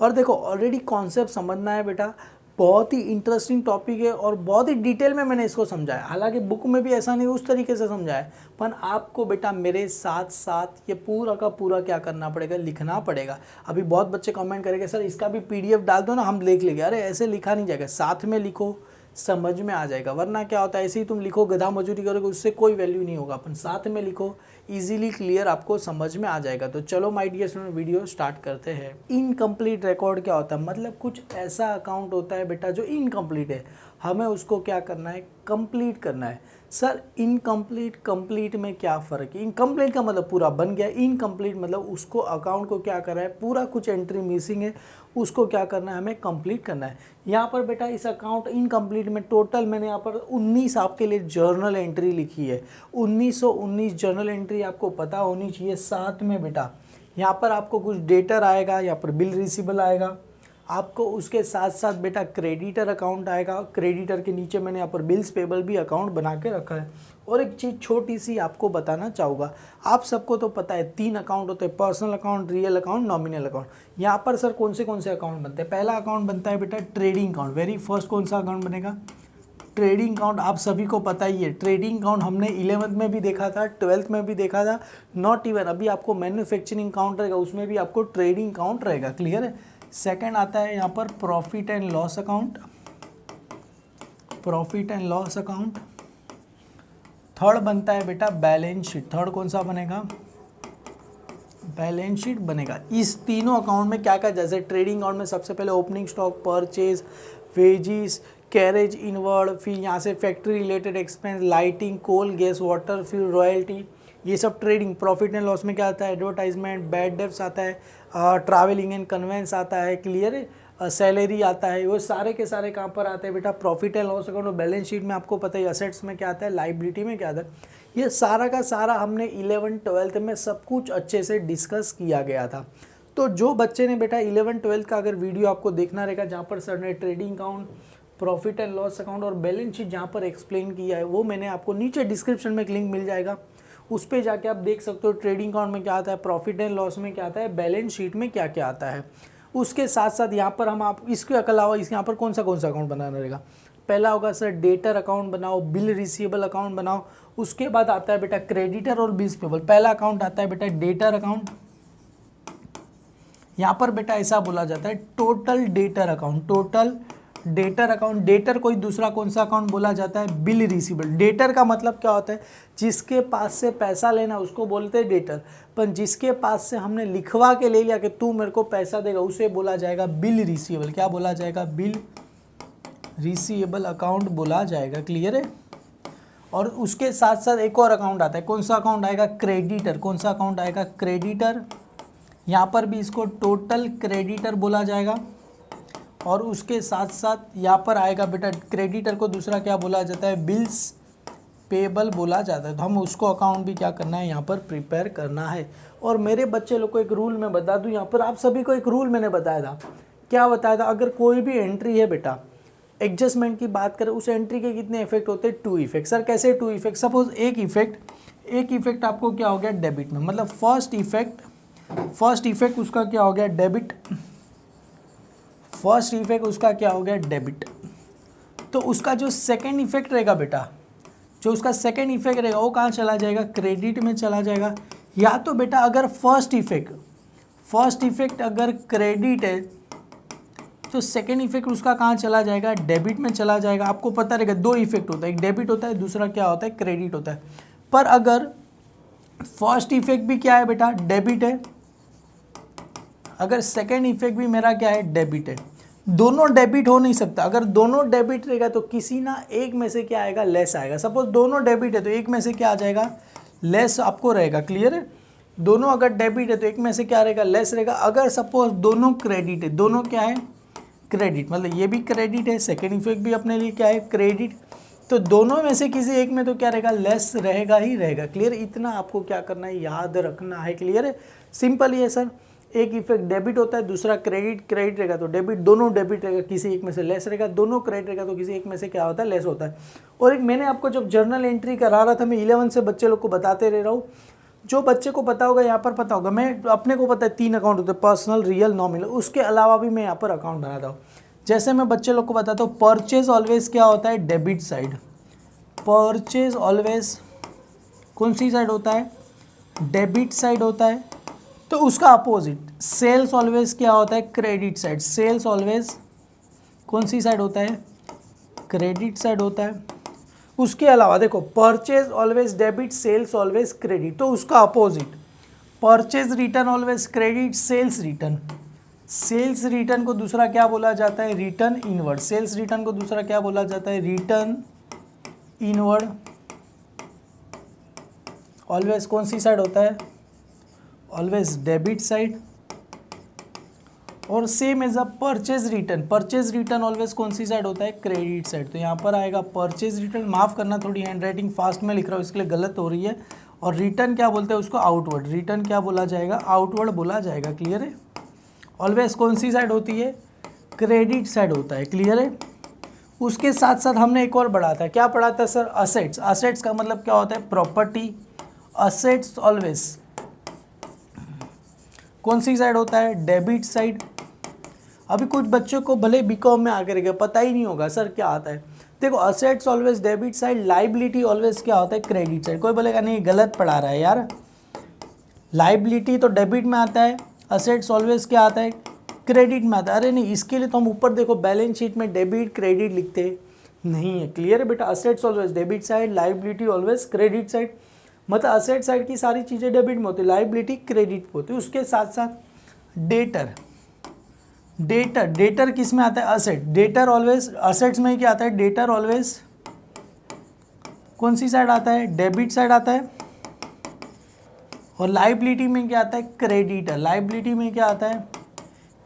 और देखो already concept समझना है बेटा, बहुत ही इंटरेस्टिंग टॉपिक है और बहुत ही डिटेल में मैंने इसको समझाया। हालांकि बुक में भी ऐसा नहीं उस तरीके से समझाया है, पर आपको बेटा मेरे साथ साथ ये पूरा का पूरा क्या करना पड़ेगा, लिखना पड़ेगा। अभी बहुत बच्चे कमेंट करेंगे सर इसका भी PDF डाल दो ना, हम देख लेंगे। अरे ऐसे लिखा नहीं जाएगा, साथ में लिखो, समझ में आ जाएगा। वरना क्या होता है, ऐसे ही तुम लिखो गधा मजूरी करोगे, उससे कोई वैल्यू नहीं होगा। अपन साथ में लिखो, इजीली क्लियर आपको समझ में आ जाएगा। तो चलो my dear student, video start करते हैं। इनकम्प्लीट रिकॉर्ड क्या होता है, मतलब कुछ ऐसा अकाउंट होता है बेटा जो इनकम्प्लीट है, हमें उसको क्या करना है, कंप्लीट करना है। सर इनकम्प्लीट कंप्लीट में क्या फ़र्क है? इनकम्प्लीट का मतलब पूरा बन गया, इनकम्प्लीट मतलब उसको अकाउंट को क्या करना है, पूरा कुछ एंट्री मिसिंग है, उसको क्या करना है, हमें कंप्लीट करना है। यहाँ पर बेटा इस अकाउंट इनकम्प्लीट में टोटल मैंने यहाँ पर 19 आपके लिए जर्नल एंट्री लिखी है। 1919 जर्नल एंट्री आपको पता होनी चाहिए। साथ में बेटा यहाँ पर आपको कुछ डेटर आएगा, यहाँ पर बिल रिसीवेबल आएगा आपको, उसके साथ साथ बेटा क्रेडिटर अकाउंट आएगा। क्रेडिटर के नीचे मैंने यहाँ पर बिल्स पेबल भी अकाउंट बना के रखा है। और एक चीज़ छोटी सी आपको बताना चाहूँगा, आप सबको तो पता है 3 अकाउंट होते हैं, personal account, real account, nominal account. यहाँ पर सर कौन से अकाउंट बनते हैं? पहला अकाउंट बनता है बेटा ट्रेडिंग अकाउंट। वेरी फर्स्ट कौन सा अकाउंट बनेगा? Trading account. आप सभी को पता ही है, ट्रेडिंग अकाउंट हमने 11th में भी देखा था, 12th में भी देखा था। नॉट इवन अभी आपको मैन्युफैक्चरिंग अकाउंट रहेगा, उसमें भी आपको ट्रेडिंग अकाउंट रहेगा। क्लियर है? सेकंड आता है यहाँ पर profit and loss account, profit and loss account. Third बनता है बेटा बैलेंस शीट। थर्ड कौन सा बनेगा? बैलेंस शीट बनेगा। इस तीनों अकाउंट में क्या क्या, जैसे ट्रेडिंग अकाउंट में सबसे पहले opening stock, purchase, wages, carriage inward, फिर यहाँ से factory related expense, lighting, coal, gas, water, फिर रॉयल्टी, ये सब ट्रेडिंग। प्रॉफिट एंड लॉस में क्या आता है? एडवर्टाइजमेंट, बैड डेब्ट्स आता है, ट्रैवलिंग एंड कन्वेंस आता है, क्लियर है, सैलरी आता है। वो सारे के सारे कहाँ पर आते हैं बेटा? प्रॉफिट एंड लॉस अकाउंट और बैलेंस शीट में। आपको पता है असेट्स में क्या आता है, लाइबिलिटी में क्या आता है। ये सारा का सारा हमने 11th 12th में सब कुछ अच्छे से डिस्कस किया गया था। तो जो बच्चे ने बेटा 11th 12th का अगर वीडियो आपको देखना रहेगा, जहाँ पर सर ने trading account, profit and loss account और बैलेंस शीट जहाँ पर एक्सप्लेन किया है, वो मैंने आपको नीचे डिस्क्रिप्शन में एक लिंक मिल जाएगा, उस पर जाके आप देख सकते हो ट्रेडिंग अकाउंट में क्या आता है, प्रॉफिट एंड लॉस में क्या आता है, बैलेंस शीट में क्या क्या आता है। उसके साथ साथ यहाँ पर हम आप इसके अलावा यहाँ पर कौन सा अकाउंट बनाना रहेगा? पहला होगा सर डेटर अकाउंट बनाओ, बिल रिसीवेबल अकाउंट बनाओ। उसके बाद आता है बेटा क्रेडिटर और बिल्स पेबल। पहला अकाउंट आता है बेटा डेटर अकाउंट। यहाँ पर बेटा ऐसा बोला जाता है total debtor account, total debtor account. Debtor कोई दूसरा कौन सा अकाउंट बोला जाता है? Bill receivable. डेटर का मतलब क्या होता है? जिसके पास से पैसा लेना उसको बोलते हैं डेटर, पर जिसके पास से हमने लिखवा के ले लिया कि तू मेरे को पैसा देगा, उसे बोला जाएगा बिल रिसीवेबल। क्या बोला जाएगा? बिल रिसीवेबल अकाउंट बोला जाएगा। क्लियर है? और उसके साथ साथ एक और अकाउंट आता है, कौन सा अकाउंट आएगा? क्रेडिटर। कौन सा अकाउंट आएगा? क्रेडिटर। यहाँ पर भी इसको टोटल क्रेडिटर बोला जाएगा। और उसके साथ साथ यहाँ पर आएगा बेटा क्रेडिटर को दूसरा क्या बोला जाता है? बिल्स पेबल बोला जाता है। तो हम उसको अकाउंट भी क्या करना है, यहाँ पर प्रिपेयर करना है। और मेरे बच्चे लोग को एक रूल मैं बता दूँ, यहाँ पर आप सभी को एक रूल मैंने बताया था। क्या बताया था? अगर कोई भी एंट्री है बेटा, एडजस्टमेंट की बात करें, उस एंट्री के कितने इफेक्ट होते हैं? 2 इफेक्ट। सर कैसे 2 इफेक्ट? सपोज एक इफेक्ट आपको क्या हो गया? डेबिट में, मतलब फर्स्ट इफेक्ट उसका क्या हो गया? डेबिट। फर्स्ट इफेक्ट उसका क्या हो गया? डेबिट। तो उसका जो सेकंड इफेक्ट रहेगा बेटा, जो उसका सेकंड इफेक्ट रहेगा वो कहाँ चला जाएगा? क्रेडिट में चला जाएगा। या तो बेटा अगर फर्स्ट इफेक्ट अगर क्रेडिट है तो सेकेंड इफेक्ट उसका कहाँ चला जाएगा? डेबिट में चला जाएगा। आपको पता रहेगा 2 इफेक्ट होता है, एक डेबिट होता है, दूसरा क्या होता है? क्रेडिट होता है। पर अगर फर्स्ट इफेक्ट भी क्या है बेटा? डेबिट है, अगर सेकेंड इफेक्ट भी मेरा क्या है? डेबिट है। दोनों डेबिट हो नहीं सकता। अगर दोनों डेबिट रहेगा तो किसी ना एक में से क्या आएगा? लेस आएगा। सपोज दोनों डेबिट है तो एक में से क्या आ जाएगा? लेस आपको रहेगा। क्लियर है? दोनों अगर डेबिट है तो एक में से क्या रहेगा? लेस रहेगा। अगर सपोज दोनों क्रेडिट है, दोनों क्या है? क्रेडिट, मतलब ये भी क्रेडिट है, सेकेंड इफेक्ट भी अपने लिए क्या है? क्रेडिट। तो दोनों में से किसी एक में तो क्या रहेगा? लेस रहेगा ही रहेगा। क्लियर? इतना आपको क्या करना है? याद रखना है। क्लियर है? सिंपल ही है सर। एक इफेक्ट डेबिट होता है, दूसरा क्रेडिट रहेगा तो डेबिट, दोनों डेबिट रहेगा, किसी एक में से लेस रहेगा। दोनों क्रेडिट रहेगा तो किसी एक में से क्या होता है? लेस होता है। और एक मैंने आपको जब जर्नल एंट्री करा रहा था, मैं 11 से बच्चे लोग को बताते रह रहा हूँ, जो बच्चे को पता होगा यहाँ पर पता होगा, मैं अपने को पता है 3 अकाउंट होते हैं, पर्सनल, रियल, नॉमिनल, उसके अलावा भी मैं यहाँ पर अकाउंट बनाता हूँ। जैसे मैं बच्चे लोग को बताता हूँ परचेज ऑलवेज क्या होता है, डेबिट साइड। परचेज ऑलवेज कौन सी साइड होता है, डेबिट साइड होता है। तो उसका अपोजिट सेल्स ऑलवेज क्या होता है, क्रेडिट साइड। सेल्स ऑलवेज कौन सी साइड होता है, क्रेडिट साइड होता है। उसके अलावा देखो purchase always debit, sales always credit, तो उसका opposite purchase return always credit, sales return. Sales return को दूसरा क्या बोला जाता है, रिटर्न इनवर्ड। सेल्स रिटर्न को दूसरा क्या बोला जाता है, रिटर्न इनवर्ड। ऑलवेज कौन सी साइड होता है, ऑलवेज डेबिट साइड। और same as a purchase return, purchase return always कौन सी साइड होता है, क्रेडिट साइड। तो यहाँ पर आएगा परचेज रिटर्न, माफ़ करना थोड़ी हैंड राइटिंग फास्ट में लिख रहा हूँ इसके लिए गलत हो रही है। और रिटर्न क्या बोलते हैं उसको, आउटवर्ड। रिटर्न क्या बोला जाएगा, आउटवर्ड बोला जाएगा। क्लियर है। ऑलवेज कौन सी साइड होती है, क्रेडिट साइड होता है। क्लियर है। उसके साथ साथ हमने एक और पढ़ा था, क्या पढ़ा था सर, असेट्स। असेट्स का मतलब क्या होता है, प्रॉपर्टी। असेट्स ऑलवेज कौन सी साइड होता है, डेबिट साइड। अभी कुछ बच्चों को भले बीकॉम में आकर के पता ही नहीं होगा सर क्या आता है। देखो assets always debit side, liability always क्या होता है, क्रेडिट साइड। कोई बोलेगा नहीं गलत पढ़ा रहा है यार, लाइबिलिटी तो डेबिट में आता है, असेट्स ऑलवेज क्या आता है, क्रेडिट में आता है। अरे नहीं, इसके लिए तो हम ऊपर देखो बैलेंस शीट में डेबिट क्रेडिट लिखते नहीं है। क्लियर है बेटा। Assets always debit side, liability always credit side. मतलब असेट साइड की सारी चीज़ें डेबिट में होती है, लाइबिलिटी क्रेडिट में होती है। उसके साथ साथ डेटर। डेटर, डेटर किस में आता है, असेट। डेटर ऑलवेज असेट्स में ही क्या आता है, डेटर ऑलवेज कौन सी साइड आता है, डेबिट साइड आता है। और लाइबिलिटी में क्या आता है, क्रेडिटर। लाइबिलिटी में क्या आता है,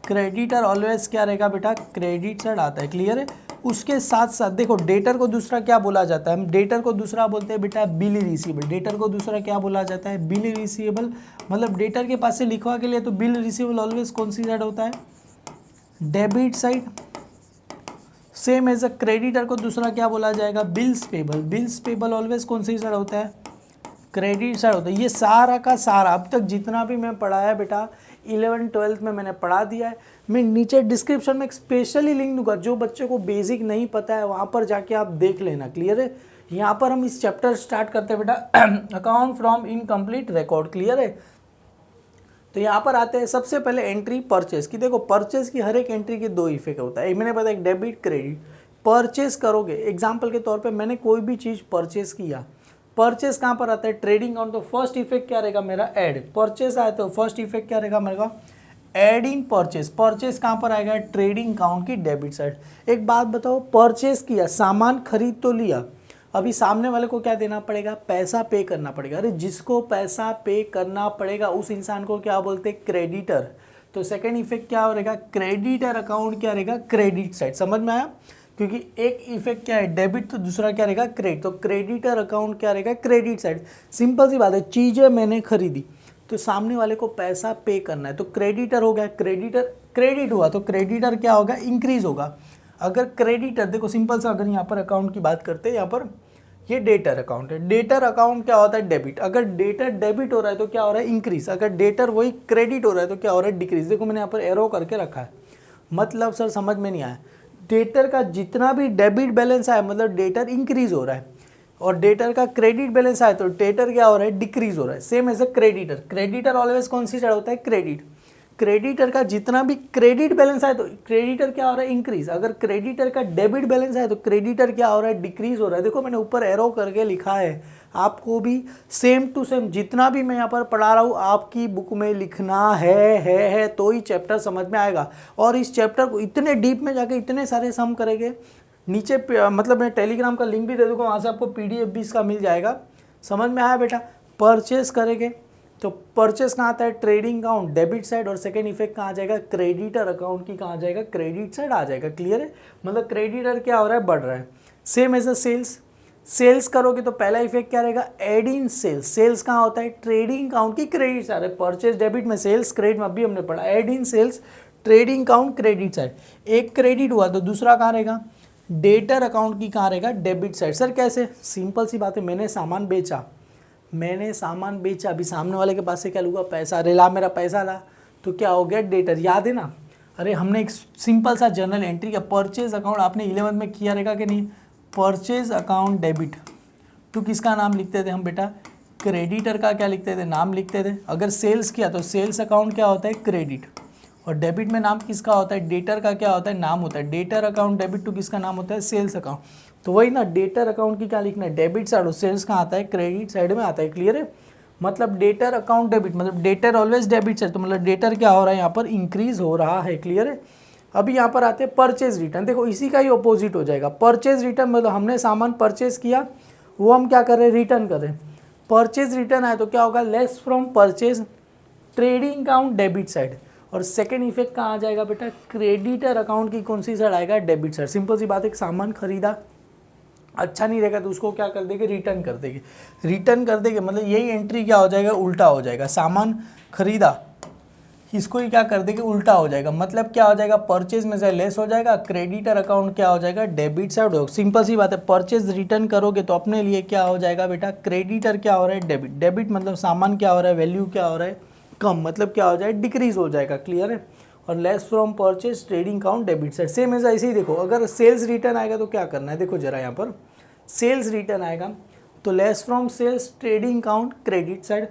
क्रेडिटर ऑलवेज क्या रहेगा बेटा, क्रेडिट साइड आता है। क्लियर है। उसके साथ साथ देखो डेटर को दूसरा क्या बोला जाता है, हम डेटर को दूसरा बोलते हैं बेटा बिल रिसीवेबल। डेटर को दूसरा क्या बोला जाता है, बिल रिसीवेबल। मतलब डेटर के पास से लिखवा के लिए तो बिल रिसीवेबल ऑलवेज कौन सी साइड होता है, debit side. Same as a creditor को दूसरा क्या बोला जाएगा, bills payable. Bills payable always कौन सी साइड होता है, क्रेडिट साइड होता है। ये सारा का सारा अब तक जितना भी मैं पढ़ाया बेटा 11 12 में मैंने पढ़ा दिया है। मैं नीचे डिस्क्रिप्शन में एक स्पेशली लिंक दूंगा, जो बच्चे को बेसिक नहीं पता है वहाँ पर जाके आप देख लेना। क्लियर है। यहाँ पर हम इस चैप्टर स्टार्ट करते हैं बेटा account from incomplete record. Clear है। तो यहाँ पर आते हैं सबसे पहले एंट्री परचेस की। देखो परचेस की हर एक एंट्री के 2 इफेक्ट होता है, एक मैंने बताया एक डेबिट क्रेडिट। परचेस करोगे, एग्जाम्पल के तौर पे मैंने कोई भी चीज़ परचेस किया, परचेस कहाँ पर आता है, ट्रेडिंग अकाउंट। तो फर्स्ट इफेक्ट क्या रहेगा मेरा, ऐड। परचेस आया तो फर्स्ट इफेक्ट क्या रहेगा मेरा, ऐड इन परचेस। परचेस कहाँ पर आएगा, ट्रेडिंग अकाउंट की डेबिट साइड। एक बात बताओ, परचेस किया, सामान खरीद तो लिया, अभी सामने वाले को क्या देना पड़ेगा, पैसा पे करना पड़ेगा। अरे जिसको पैसा पे करना पड़ेगा उस इंसान को क्या बोलते हैं, क्रेडिटर। तो सेकंड इफेक्ट क्या रहेगा, क्रेडिटर अकाउंट क्या रहेगा, क्रेडिट साइड। समझ में आया। क्योंकि एक इफेक्ट क्या है डेबिट, तो दूसरा क्या रहेगा क्रेडिट। तो क्रेडिटर अकाउंट क्या रहेगा, क्रेडिट साइड। सिंपल सी बात है, चीज़ें मैंने खरीदी तो सामने वाले को पैसा पे करना है, तो क्रेडिटर हो गया। क्रेडिटर क्रेडिट हुआ तो क्रेडिटर क्या होगा, इंक्रीज होगा। अगर क्रेडिटर, देखो सिंपल सा, अगर यहाँ पर अकाउंट की बात करते हैं, यहाँ पर ये डेटर अकाउंट है। डेटर अकाउंट क्या होता है, डेबिट। अगर डेटर डेबिट हो रहा है तो क्या हो रहा है, इंक्रीज। अगर डेटर वही क्रेडिट हो रहा है तो क्या हो रहा है, डिक्रीज। देखो मैंने यहाँ पर एरो करके रखा है। मतलब सर समझ में नहीं आया, डेटर का जितना भी डेबिट बैलेंस आया मतलब डेटर इंक्रीज हो रहा है, और डेटर का क्रेडिट बैलेंस आया तो डेटर क्या हो रहा है, डिक्रीज हो रहा है। Same as a creditor. Creditor always कौन सी साइड होता है, क्रेडिट। क्रेडिटर का जितना भी क्रेडिट बैलेंस आए तो क्रेडिटर क्या हो रहा है, इंक्रीज। अगर क्रेडिटर का डेबिट बैलेंस आए तो क्रेडिटर क्या हो रहा है, डिक्रीज हो रहा है। देखो मैंने ऊपर एरो करके लिखा है, आपको भी सेम टू सेम जितना भी मैं यहाँ पर पढ़ा रहा हूँ आपकी बुक में लिखना है तो ही चैप्टर समझ में आएगा। और इस चैप्टर को इतने डीप में जाके इतने सारे सम करेंगे, नीचे मतलब मैं टेलीग्राम का लिंक भी दे दूँगा, वहाँ से आपको PDF भी इसका मिल जाएगा। समझ में आया बेटा। परचेस करेंगे तो परचेस कहाँ आता है, ट्रेडिंग अकाउंट डेबिट साइड, और सेकेंड इफेक्ट कहाँ आ जाएगा, क्रेडिटर अकाउंट की कहाँ आ जाएगा, क्रेडिट साइड आ जाएगा। क्लियर है। मतलब क्रेडिटर क्या हो रहा है, बढ़ रहा है। Same as a sales. Sales करोगे तो पहला इफेक्ट क्या रहेगा, एड इन सेल्स। सेल्स कहाँ होता है, ट्रेडिंग अकाउंट की क्रेडिट साइड। परचेस डेबिट में, सेल्स क्रेडिट में, अभी हमने पढ़ा add in sales, trading account credit side. एक क्रेडिट हुआ तो दूसरा कहाँ रहेगा, डेटर अकाउंट की कहाँ रहेगा, डेबिट साइड। सर कैसे, सिंपल सी बात है, मैंने सामान बेचा, मैंने सामान बेचा, अभी सामने वाले के पास से क्या लूँगा, पैसा। अरे ला मेरा पैसा ला, तो क्या हो गया, डेटर। याद है ना, अरे हमने एक सिंपल सा जर्नल एंट्री किया, परचेज अकाउंट आपने 11th में किया रहेगा कि नहीं, परचेज अकाउंट डेबिट तो किसका नाम लिखते थे हम बेटा, क्रेडिटर का क्या लिखते थे, नाम लिखते थे। अगर सेल्स किया तो सेल्स अकाउंट क्या होता है, क्रेडिट। और डेबिट में नाम किसका होता है, डेटर का क्या होता है, नाम होता है। डेटर अकाउंट डेबिट टू किसका नाम होता है, सेल्स अकाउंट। तो वही ना, डेटर अकाउंट की क्या लिखना है, डेबिट साइड, और सेल्स कहाँ आता है, क्रेडिट साइड में आता है। क्लियर है, मतलब डेटर अकाउंट डेबिट, मतलब डेटर ऑलवेज डेबिट साइड, तो मतलब डेटर क्या हो रहा है यहाँ पर, इंक्रीज हो रहा है। क्लियर है। अभी यहाँ पर आते हैं परचेज रिटर्न, देखो इसी का ही ऑपोजिट हो जाएगा। परचेज रिटर्न मतलब हमने सामान परचेज किया, वो हम क्या कर रहे हैं, रिटर्न कर रहे हैं। परचेज रिटर्न आए तो क्या होगा, less from purchase, trading account debit side. और सेकेंड इफेक्ट कहाँ आ जाएगा बेटा, क्रेडिटर अकाउंट की कौन सी साइड आएगा, डेबिट साइड। सिंपल सी बात है, सामान खरीदा अच्छा नहीं रहेगा तो उसको क्या कर देंगे, रिटर्न कर देंगे। रिटर्न कर देंगे मतलब यही एंट्री क्या हो जाएगा, उल्टा हो जाएगा। सामान खरीदा, इसको ही क्या कर देंगे, उल्टा हो जाएगा। मतलब क्या हो जाएगा, परचेज में से लेस हो जाएगा, क्रेडिटर अकाउंट क्या हो जाएगा, डेबिट साइड हो। सिंपल सी बात है, परचेज रिटर्न करोगे तो अपने लिए क्या हो जाएगा बेटा, क्रेडिटर क्या हो रहा है, डेबिट। डेबिट मतलब सामान क्या हो रहा है, वैल्यू क्या हो रहा है, कम, मतलब क्या हो जाएगा, डिक्रीज हो जाएगा। क्लियर है। और less from purchase, trading account debit side. Same ऐसा ऐसे ही देखो, अगर सेल्स रिटर्न आएगा तो क्या करना है, देखो जरा यहाँ पर सेल्स रिटर्न आएगा तो less from sales, trading account credit side.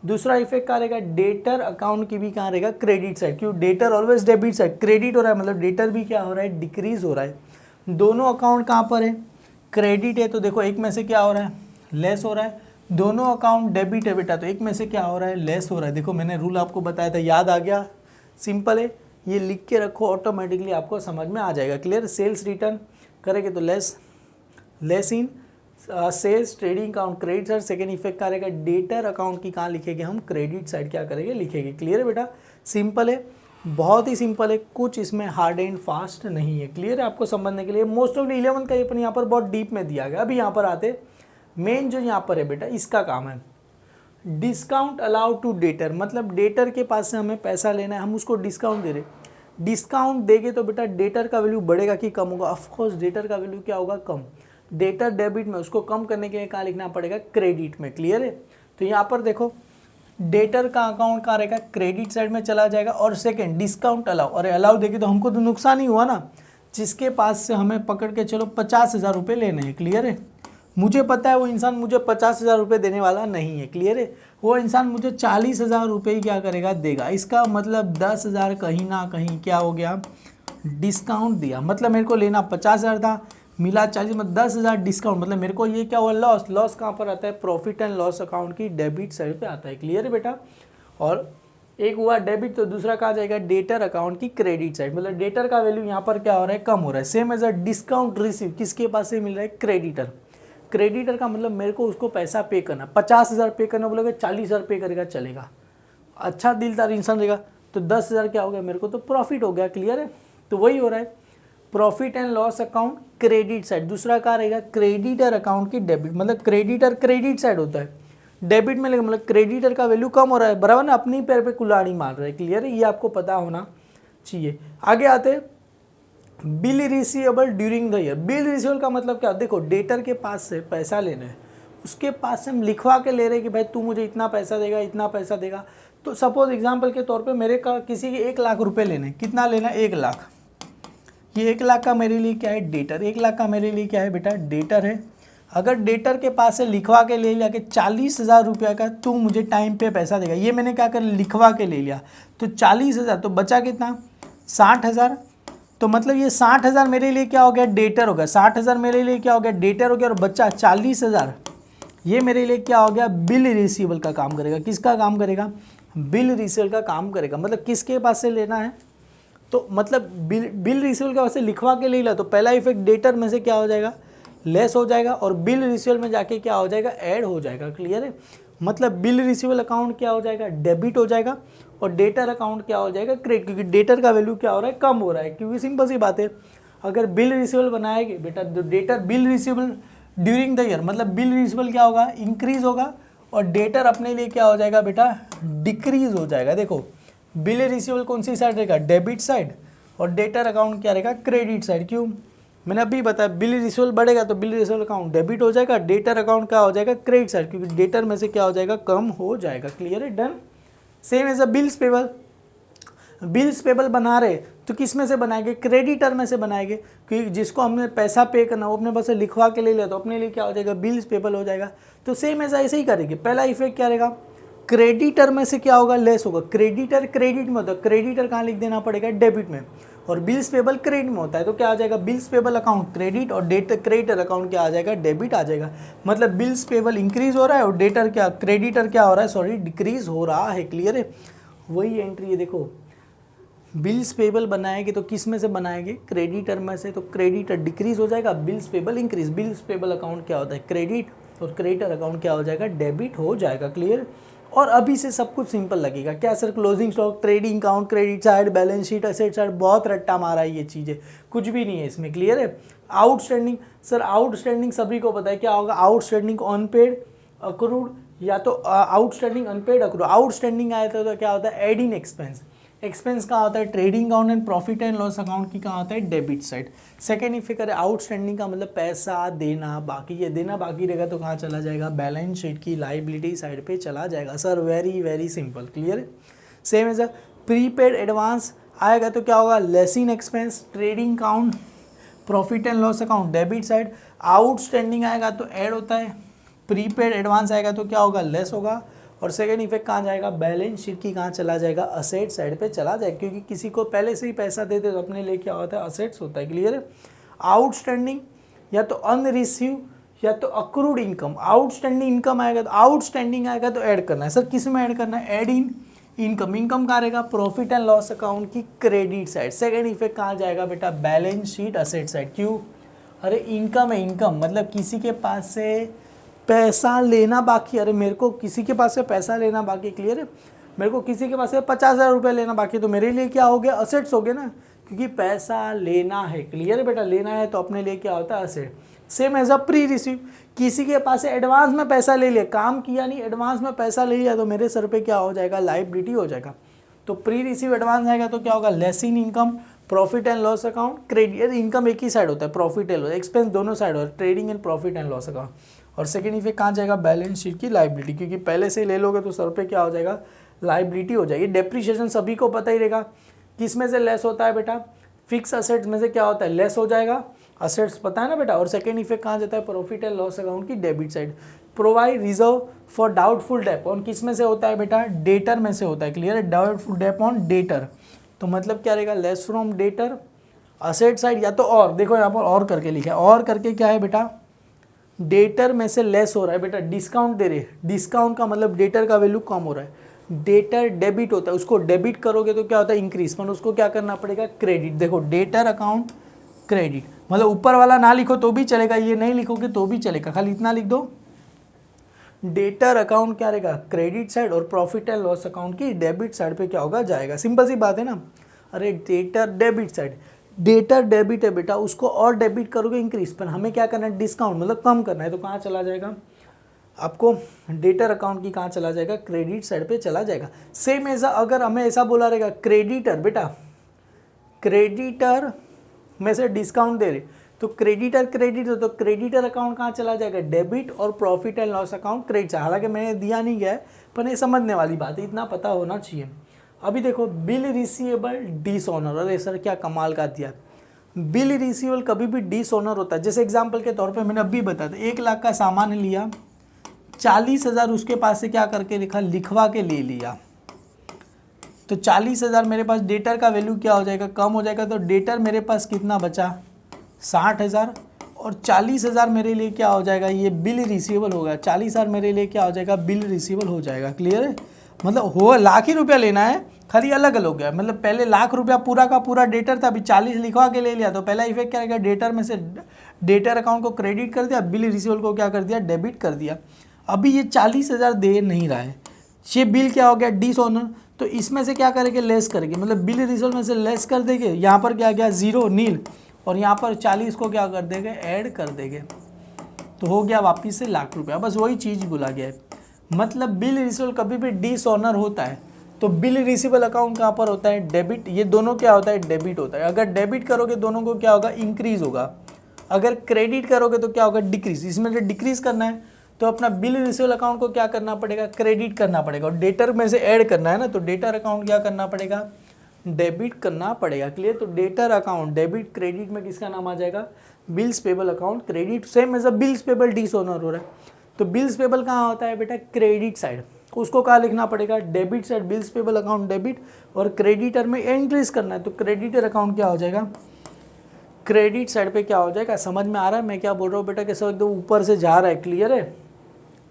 दूसरा इफेक्ट क्या रहेगा, डेटर अकाउंट की भी कहाँ रहेगा, क्रेडिट साइड। क्यों, debtor always debit side, credit हो रहा है मतलब डेटर भी क्या हो रहा है, डिक्रीज हो रहा है। दोनों अकाउंट कहाँ पर है, क्रेडिट है तो देखो एक में से क्या हो रहा है, लेस हो रहा है। दोनों अकाउंट डेबिट है बेटा तो एक में से क्या हो रहा है, लेस हो रहा है। देखो मैंने रूल आपको बताया था, याद आ गया, सिंपल है, ये लिख के रखो, ऑटोमेटिकली आपको समझ में आ जाएगा। क्लियर। सेल्स रिटर्न करेंगे तो less in sales, trading account credit side. Second effect क्या रहेगा, डेटर अकाउंट की कहाँ लिखेंगे हम, क्रेडिट साइड क्या करेंगे, लिखेंगे। क्लियर है बेटा, सिंपल है, बहुत ही सिंपल है, कुछ इसमें हार्ड एंड फास्ट नहीं है। क्लियर है, आपको समझने के लिए। मोस्ट ऑफ 11th का ये अपन यहाँ पर बहुत डीप में दिया गया। अभी यहाँ पर आते, मेन जो यहाँ पर है बेटा, इसका काम है डिस्काउंट अलाउड टू डेटर। मतलब डेटर के पास से हमें पैसा लेना है, हम उसको डिस्काउंट दे रहे। डिस्काउंट देंगे तो बेटा डेटर का वैल्यू बढ़ेगा कि कम होगा, ऑफकोर्स डेटर का वैल्यू क्या होगा, कम। डेटर डेबिट में, उसको कम करने के लिए कहाँ लिखना पड़ेगा, क्रेडिट में। क्लियर है। तो यहाँ पर देखो डेटर का अकाउंट कहाँ रहेगा, क्रेडिट साइड में चला जाएगा। और सेकंड डिस्काउंट अलाउ, अरे अलाउ देगी तो हमको तो नुकसान ही हुआ ना, जिसके पास से हमें पकड़ के चलो 50,000 रुपये लेने हैं। क्लियर है। मुझे पता है वो इंसान मुझे 50,000 रुपये देने वाला नहीं है। क्लियर है। वो इंसान मुझे 40,000 रुपये ही क्या करेगा, देगा। इसका मतलब 10,000 कहीं ना कहीं क्या हो गया, डिस्काउंट दिया। मतलब मेरे को लेना 50,000 था, मिला 40, मतलब 10,000 डिस्काउंट। मतलब मेरे को ये क्या हुआ, लॉस। लॉस कहाँ पर आता है, प्रॉफिट एंड लॉस अकाउंट की डेबिट साइड पे आता है। क्लियर है बेटा। और एक हुआ डेबिट, तो दूसरा कहा जाएगा डेटर अकाउंट की क्रेडिट साइड। मतलब डेटर का वैल्यू यहाँ पर क्या हो रहा है, कम हो रहा है। Same as a discount receive, किसके पास से मिल रहा है, क्रेडिटर। क्रेडिटर का मतलब मेरे को उसको पैसा पे करना, 50,000 पे करना, बोलेगा 40,000 पे करेगा चलेगा, अच्छा दिलदार इंसान रहेगा तो 10,000 क्या हो गया, मेरे को तो प्रॉफिट हो गया। क्लियर है। तो वही हो रहा है, profit and loss account credit side. दूसरा क्या रहेगा, क्रेडिटर अकाउंट की डेबिट। मतलब क्रेडिटर क्रेडिट साइड होता है, डेबिट में, लेकिन मतलब क्रेडिटर का वैल्यू कम हो रहा है, बराबर ना, अपनी पैर पे कुल्हाड़ी मार रहा है। क्लियर है, ये आपको पता होना चाहिए। आगे आते bill receivable during the year. Bill receivable का मतलब क्या, देखो डेटर के पास से पैसा लेना है, उसके पास से हम लिखवा के ले रहे हैं कि भाई तू मुझे इतना पैसा देगा, इतना पैसा देगा। तो सपोज एग्जांपल के तौर पे मेरे का किसी के 1 लाख रुपए लेने, कितना लेना, 1 लाख। ये 1 लाख का मेरे लिए क्या है, डेटर। 1 लाख का मेरे लिए क्या है बेटा, डेटर है। अगर डेटर के पास से लिखवा के ले लिया कि 40,000 रुपये का तू मुझे टाइम पे पैसा देगा, ये मैंने क्या कर लिखवा के ले लिया, तो 40,000, तो बचा कितना, 60,000। तो मतलब ये 60,000 मेरे लिए क्या हो गया, डेटर हो गया। 60,000 मेरे लिए क्या हो गया, डेटर हो गया। और बच्चा 40,000, ये मेरे लिए क्या हो गया, बिल रिसीवेबल का काम करेगा। किसका काम करेगा, बिल रिसीवेबल का काम करेगा। मतलब किसके पास से लेना है, तो मतलब बिल रिसीवेबल के पास से लिखवा के ले लिया, तो पहला इफेक्ट डेटर में से क्या हो जाएगा, लेस हो जाएगा, और बिल रिसीवेबल में जाके क्या हो जाएगा, ऐड हो जाएगा। क्लियर है। मतलब बिल रिसीवेबल अकाउंट क्या हो जाएगा, डेबिट हो जाएगा, और डेटर अकाउंट क्या हो जाएगा, क्रेडिट। क्योंकि डेटर का वैल्यू क्या हो रहा है, कम हो रहा है। क्योंकि सिंपल सी बात है, अगर बिल रिसीवेबल बनाएंगे बेटा, तो debtor bill receivable during the year, मतलब बिल रिसीवेबल क्या होगा, इंक्रीज होगा, और डेटर अपने लिए क्या हो जाएगा बेटा, डिक्रीज हो जाएगा। देखो बिल रिसीवेबल कौन सी साइड रहेगा, डेबिट साइड, और डेटर अकाउंट क्या रहेगा, क्रेडिट साइड। क्यों, मैंने अभी बताया बिल रिसीवेबल बढ़ेगा तो बिल रिसीवेबल अकाउंट डेबिट हो जाएगा, डेटर अकाउंट क्या हो जाएगा, क्रेडिट साइड, क्योंकि डेटर में से क्या हो जाएगा, कम हो जाएगा। क्लियर है, done. Same as a bills payable, bills payable बना रहे तो किस में से बनाएंगे, क्रेडिटर में से बनाएंगे, क्योंकि जिसको हमने पैसा पे करना वो अपने पास से लिखवा के ले लिया तो अपने लिए क्या हो जाएगा, बिल्स पेबल हो जाएगा। तो सेम ऐसा ऐसे ही करेंगे। पहला इफेक्ट क्या रहेगा, क्रेडिटर में से क्या होगा, लेस होगा। क्रेडिटर क्रेडिट में होता है, क्रेडिटर कहाँ लिख देना पड़ेगा, डेबिट में, और बिल्स पेबल क्रेडिट में होता है, तो क्या आ जाएगा, बिल्स पेबल अकाउंट क्रेडिट और डेटर क्रेडिटर अकाउंट क्या आ जाएगा, डेबिट आ जाएगा। मतलब बिल्स पेबल इंक्रीज हो रहा है और डेटर क्या, क्रेडिटर क्या हो रहा है, सॉरी डिक्रीज हो रहा है। क्लियर है, वही एंट्री है। देखो बिल्स पेबल बनाएंगे तो किस में से बनाएंगे, क्रेडिटर में से, तो क्रेडिटर डिक्रीज हो जाएगा, bills payable increase. Bills payable account क्या होता है, क्रेडिट, और क्रेडिटर अकाउंट क्या हो जाएगा, डेबिट हो जाएगा। क्लियर। और अभी से सब कुछ सिंपल लगेगा। क्या sir, closing stock, trading account, credit side, balance sheet, asset side, बहुत रट्टा मारा है ये चीज़ें, कुछ भी नहीं है इसमें। क्लियर है। आउटस्टैंडिंग, सर आउटस्टैंडिंग सभी को पता है क्या होगा, आउटस्टैंडिंग अनपेड अक्रूड, या तो आउटस्टैंडिंग अनपेड अक्रूड। आउटस्टैंडिंग आया था तो क्या होता है, एड इन एक्सपेंस। एक्सपेंस कहाँ होता है, trading account and profit and loss account की कहाँ होता है, डेबिट साइड। सेकेंड इफेक्ट है आउटस्टैंडिंग का मतलब पैसा देना बाकी, ये देना बाकी रहेगा तो कहाँ चला जाएगा, बैलेंस शीट की लाइबिलिटी साइड पे चला जाएगा। Sir very very simple. Clear है। Same as a prepaid advance आएगा तो क्या होगा, less in expense, trading account, profit and loss account, debit side. Outstanding आएगा तो ऐड होता है, प्रीपेड एडवांस आएगा तो क्या होगा, लेस होगा। और सेकेंड इफेक्ट कहाँ जाएगा, बैलेंस शीट की कहाँ चला जाएगा, असेट साइड पे चला जाएगा, क्योंकि किसी को पहले से ही पैसा देते तो अपने लिए क्या होता है, असेट्स होता है। क्लियर है। आउटस्टैंडिंग या तो अनरिसीव या तो अक्रूड इनकम। आउटस्टैंडिंग इनकम आएगा तो, आउटस्टैंडिंग आएगा तो ऐड करना है। सर किस में ऐड करना है, ऐड इन इनकम। इनकम कहाँ रहेगा, प्रॉफिट एंड लॉस अकाउंट की क्रेडिट साइड। सेकेंड इफेक्ट कहाँ जाएगा बेटा, बैलेंस शीट असेट साइड। क्यों, अरे इनकम है, इनकम मतलब किसी के पास से पैसा लेना बाकी। अरे मेरे को किसी के पास से पैसा लेना बाकी। क्लियर है। मेरे को किसी के पास से 50,000 रुपये लेना बाकी, तो मेरे लिए क्या हो गया, असेट्स हो गए ना, क्योंकि पैसा लेना है। क्लियर है बेटा, लेना है तो अपने लिए क्या होता है, asset. Same as a pre receive, किसी के पास से एडवांस में पैसा ले लिया, काम किया नहीं, एडवांस में पैसा ले लिया तो मेरे सर पे क्या हो जाएगा, लायबिलिटी हो जाएगा। तो प्री रिसीव एडवांस आएगा तो क्या होगा, less in income, profit and loss account, credit. Income एक ही साइड होता है, प्रॉफिट एंड लॉस, एक्सपेंस दोनों साइड होता है, trading and profit and loss account. और सेकेंड इफेक्ट कहाँ जाएगा, बैलेंस शीट की लायबिलिटी, क्योंकि पहले से ही ले लोगे तो सर पे क्या हो जाएगा, लायबिलिटी हो जाएगी। डेप्रिसिएशन सभी को पता ही रहेगा, किस में से लेस होता है बेटा, फिक्स असेट्स में से क्या होता है, लेस हो जाएगा, असेट्स पता है ना बेटा। और सेकेंड इफेक्ट कहाँ जाता है, प्रॉफिट एंड लॉस अकाउंट की debit side. Provide reserve for doubtful debt on, किस में से होता है बेटा, डेटर में से होता है। क्लियर है। डाउटफुल डेट ऑन डेटर, तो मतलब क्या रहेगा, less from debtor asset side, या तो और, देखो यहाँ पर और करके लिखा है, और करके क्या है बेटा, डेटर में से लेस हो रहा है बेटा, डिस्काउंट दे रहे हैं, डिस्काउंट का मतलब डेटर का वैल्यू कम हो रहा है। डेटर डेबिट होता है, उसको डेबिट करोगे तो क्या होता है, इंक्रीज, पर उसको क्या करना पड़ेगा, क्रेडिट। देखो डेटर अकाउंट क्रेडिट, मतलब ऊपर वाला ना लिखो तो भी चलेगा, ये नहीं लिखोगे तो भी चलेगा, खाली इतना लिख दो, डेटर अकाउंट क्या रहेगा, क्रेडिट साइड, और प्रॉफिट एंड लॉस अकाउंट की डेबिट साइड पे क्या होगा, जाएगा। सिंपल सी बात है ना। अरे debtor debit side, debtor debit है बेटा, उसको और डेबिट करोगे इंक्रीज, पर हमें क्या करना है, डिस्काउंट मतलब कम करना है, तो कहाँ चला जाएगा आपको, डेटर अकाउंट की कहाँ चला जाएगा, क्रेडिट साइड पे चला जाएगा। सेम ऐसा अगर हमें ऐसा बोला रहेगा, क्रेडिटर बेटा, क्रेडिटर में से डिस्काउंट दे रहे तो क्रेडिटर क्रेडिट, तो क्रेडिटर अकाउंट कहाँ चला जाएगा, डेबिट, और profit and loss account credit. हालांकि मैंने दिया नहीं गया है, पर ये समझने वाली बात है, इतना पता होना चाहिए। अभी देखो बिल रिसीवेबल डिसऑनर, अरे सर क्या कमाल का दिया, बिल रिसीवेबल कभी भी डिसऑनर होता है। जैसे एग्जांपल के तौर पे मैंने अभी बताया था, 1 लाख का सामान लिया, 40,000 उसके पास से क्या करके लिखवा के ले लिया, तो 40,000 मेरे पास डेटर का वैल्यू क्या हो जाएगा, कम हो जाएगा, तो डेटर मेरे पास कितना बचा, 60,000, और 40,000 मेरे लिए क्या हो जाएगा, ये बिल रिसीवेबल होगा। 40,000 मेरे लिए क्या हो जाएगा, बिल रिसीवेबल हो जाएगा। क्लियर है। मतलब हो लाख ही रुपया लेना है, खाली अलग अलग हो गया, मतलब पहले लाख रुपया पूरा का पूरा डेटर था, अभी 40 लिखवा के ले लिया, तो पहला इफेक्ट क्या रहेगा, डेटर में से डेटर अकाउंट को क्रेडिट कर दिया, बिल रिसीवेबल को क्या कर दिया, डेबिट कर दिया। अभी ये 40,000 दे नहीं रहा है, ये बिल क्या हो गया, डिसऑनर, तो इसमें से क्या करेंगे, लेस करेंगे, मतलब बिल रिसीवेबल में से लेस कर देंगे, यहाँ पर क्या गया, जीरो नील, और यहाँ पर 40 को क्या कर देंगे, ऐड कर देंगे, तो हो गया वापिस से लाख रुपया। बस वही चीज़ बोला गया है। मतलब बिल रिसीवेबल कभी भी डिसऑनर होता है, तो बिल रिसीवेबल अकाउंट कहाँ पर होता है, डेबिट, ये दोनों क्या होता है, डेबिट होता है। अगर डेबिट करोगे दोनों को क्या होगा, इंक्रीज होगा, अगर क्रेडिट करोगे तो क्या होगा, डिक्रीज। इसमें जो डिक्रीज करना है तो अपना बिल रिसीवेबल अकाउंट को क्या करना पड़ेगा, क्रेडिट करना पड़ेगा, और डेटर में से ऐड करना है ना, तो डेटर अकाउंट क्या करना पड़ेगा, डेबिट करना पड़ेगा। क्लियर। तो डेटर अकाउंट डेबिट, क्रेडिट में किसका नाम आ जाएगा, bills payable account credit. Same as a bills payable dishonour हो रहा है, तो बिल्स पेबल कहाँ होता है बेटा, क्रेडिट साइड। उसको कहाँ लिखना पड़ेगा, debit side, bills payable account debit, और क्रेडिटर में एंट्रीज करना है, तो क्रेडिटर अकाउंट क्या हो जाएगा, क्रेडिट साइड पे क्या हो जाएगा। समझ में आ रहा है मैं क्या बोल रहा हूँ बेटा, कैसे एकदम ऊपर से जा रहा है। क्लियर है,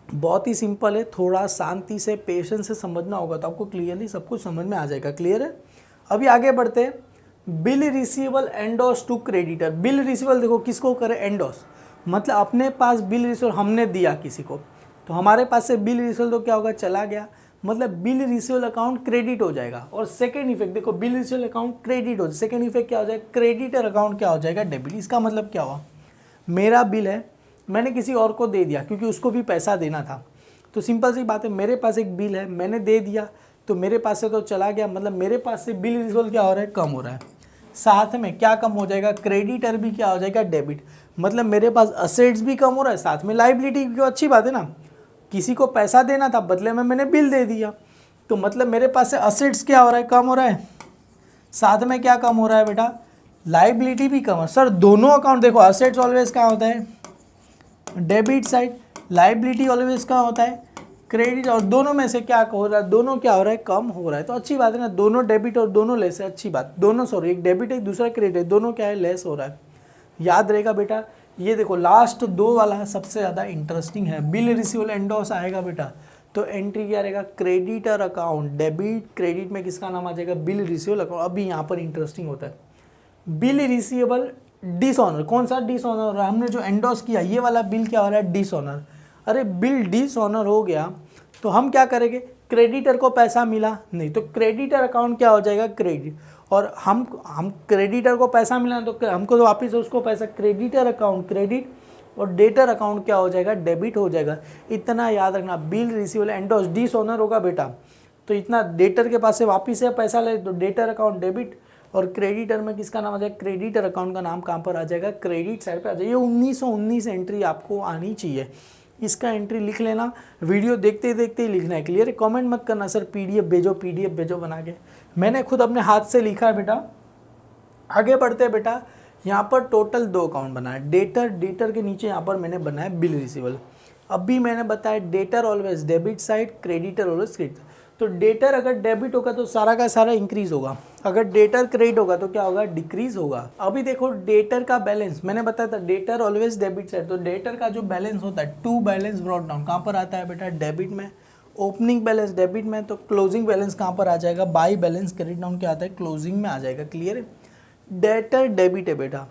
बहुत ही सिंपल है, थोड़ा शांति से पेशेंस से समझना होगा तो आपको क्लियरली सब कुछ समझ में आ जाएगा। क्लियर है, अभी आगे बढ़ते हैं। Bill receivable endorse to creditor. Bill receivable देखो किसको करे, एंडोस, मतलब अपने पास बिल रिसीवेबल हमने दिया किसी को, तो हमारे पास से बिल रिसीवेबल तो क्या होगा, चला गया, मतलब बिल रिसीवेबल अकाउंट क्रेडिट हो जाएगा। और सेकंड इफेक्ट देखो, बिल रिसीवेबल अकाउंट क्रेडिट हो, सेकंड इफेक्ट क्या हो जाएगा, क्रेडिटर अकाउंट क्या हो जाएगा, डेबिट। इसका मतलब क्या हुआ, मेरा बिल है, मैंने किसी और को दे दिया क्योंकि उसको भी पैसा देना था, तो सिंपल सी बात है, मेरे पास एक बिल है, मैंने दे दिया तो मेरे पास से तो चला गया, मतलब मेरे पास से बिल रिसीवेबल क्या हो रहा है, कम हो रहा है। साथ में क्या कम हो जाएगा, क्रेडिटर भी क्या हो जाएगा, डेबिट, मतलब मेरे पास असेट्स भी कम हो रहा है, साथ में लाइबिलिटी भी। अच्छी बात है ना, किसी को पैसा देना था, बदले में मैंने बिल दे दिया, तो मतलब मेरे पास से असेट्स क्या हो रहा है, कम हो रहा है, साथ में क्या कम हो रहा है बेटा, लाइबिलिटी भी कम है। सर दोनों अकाउंट देखो, असेट्स ऑलवेज कहाँ होता है, डेबिट साइड, लाइबिलिटी ऑलवेज कहाँ होता है, क्रेडिट, और दोनों में से क्या हो रहा है, दोनों क्या हो रहा है, कम हो रहा है। तो अच्छी बात है ना, दोनों डेबिट और दोनों लेस है, अच्छी बात, दोनों सॉरी एक डेबिट है दूसरा क्रेडिट है, दोनों क्या है, लेस हो रहा है। याद रहेगा बेटा, ये देखो लास्ट दो वाला सबसे ज़्यादा इंटरेस्टिंग है, बिल रिसीवेबल एंडोस आएगा बेटा, तो एंट्री क्या रहेगा, क्रेडिटर अकाउंट डेबिट, क्रेडिट में किसका नाम आ जाएगा, बिल रिसीवेबल अकाउंट। अभी यहाँ पर इंटरेस्टिंग होता है, बिल रिसीवेबल डिसऑनर, कौन सा डिसऑनर हो रहा है, हमने जो एंडोस किया ये वाला बिल क्या हो रहा है, डिसऑनर। अरे बिल डिसऑनर हो गया तो हम क्या करेंगे, क्रेडिटर को पैसा मिला नहीं, तो क्रेडिटर अकाउंट क्या हो जाएगा, क्रेडिट, और हम क्रेडिटर को पैसा मिला तो हमको तो वापस उसको पैसा, क्रेडिटर अकाउंट क्रेडिट, और डेटर अकाउंट क्या हो जाएगा, डेबिट हो जाएगा। इतना याद रखना, बिल रिसीवेबल एंडोस डिसऑनर होगा बेटा, तो इतना डेटर के पास से वापस से पैसा ले तो डेटर अकाउंट डेबिट, और क्रेडिटर में किसका नाम आ जाएगा, क्रेडिटर अकाउंट का नाम कहाँ पर आ जाएगा, क्रेडिट साइड पे आ जाएगा। ये 1919 एंट्री आपको आनी चाहिए, इसका एंट्री लिख लेना, वीडियो देखते ही लिखना है। क्लियर है, कमेंट मत करना सर पीडीएफ भेजो बना के, मैंने खुद अपने हाथ से लिखा है बेटा। आगे बढ़ते हैं बेटा, यहाँ पर टोटल 2 अकाउंट बना है, डेटर के नीचे यहाँ पर मैंने बनाया बिल रिसीवेबल। अभी मैंने बताया debtor always debit side, creditor always credit. तो डेटर अगर डेबिट होगा तो सारा का सारा इंक्रीज होगा, अगर डेटर क्रेडिट होगा तो क्या होगा, डिक्रीज होगा। अभी देखो डेटर का बैलेंस मैंने बताया था, डेटर ऑलवेज डेबिट साइड, तो डेटर का जो बैलेंस होता है, टू बैलेंस ब्रॉट डाउन कहाँ पर आता है बेटा, डेबिट में, ओपनिंग बैलेंस डेबिट में, तो क्लोजिंग बैलेंस कहाँ पर आ जाएगा, बाई बैलेंस क्रेडिट डाउन क्या आता है, क्लोजिंग में आ जाएगा। क्लियर है, डेटर डेबिट है बेटा,